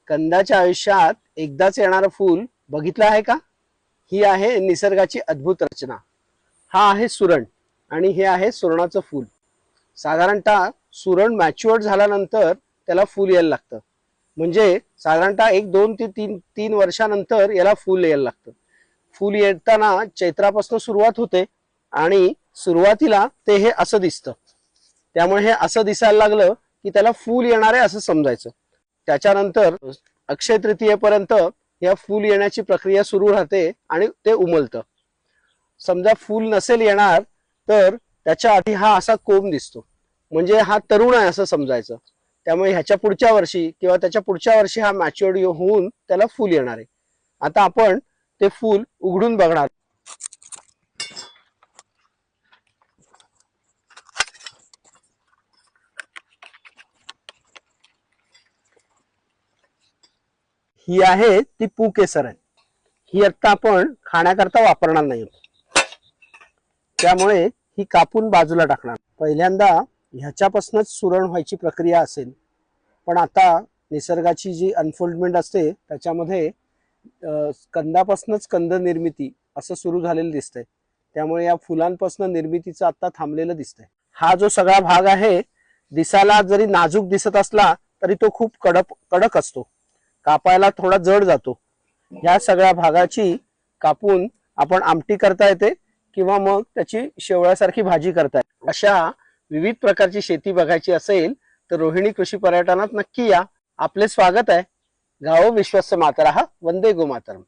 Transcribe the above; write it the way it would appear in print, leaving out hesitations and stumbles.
कंदाच्या आयुष्यात एकदाच येणारं फूल बघितलं आहे का? ही आहे निसर्गाची अद्भुत रचना. हा आहे सुरण आणि हे आहे सुरणाचं फूल. साधारणतः सुरण मॅच्युअर्ड झाल्यानंतर त्याला फूल यायला लागतं. म्हणजे साधारणतः 1 2 ते 3 वर्षानंतर याला फूल यायला लागतं. फूल येताना चैत्रापासून सुरुवात होते आणि सुरुवातीला ते हे असं दिसतं. त्यामुळे हे असं दिसायला लागलं की त्याला फूल येणार आहे असं समजायचं. त्याच्यानंतर अक्षय तृतीयेपर्यंत या फूल येण्याची प्रक्रिया सुरू राहते आणि ते उमलतं. समजा फूल नसेल येणार तर त्याच्या आधी हा असा कोंब दिसतो, म्हणजे हा तरुण आहे असं समजायचं. त्यामुळे ह्याच्या पुढच्या वर्षी किंवा त्याच्या पुढच्या वर्षी हा मॅच्युअर्ड होऊन त्याला फूल येणार आहे. आता आपण ते फूल उघडून बघणार. ही आहे ती पूकेसर आहे. ही आता आपण खाण्याकरता वापरणार नाही, त्यामुळे ही कापून बाजूला टाकणार. पहिल्यांदा ह्याच्यापासूनच सुरण व्हायची प्रक्रिया असेल, पण आता निसर्गाची जी अनफोल्डमेंट असते त्याच्यामध्ये कंदापासूनच कंद निर्मिती असं सुरू झालेलं दिसतंय. त्यामुळे या फुलांपासून निर्मितीचं आता थांबलेलं दिसतंय. हा जो सगळा भाग आहे दिसायला जरी नाजूक दिसत असला तरी तो खूप कडक असतो, कापायला थोडा जड जातो. ह्या सगळ्या भागाची कापून आपण आमटी करता येते किंवा मग त्याची शेवळ्यासारखी भाजी करता येते. अशा विविध प्रकारची शेती बघायची असेल तर रोहिणी कृषी पर्यटनात नक्की या. आपले स्वागत आहे. गावो विश्वस्य मातरः, वंदे गोमातरम.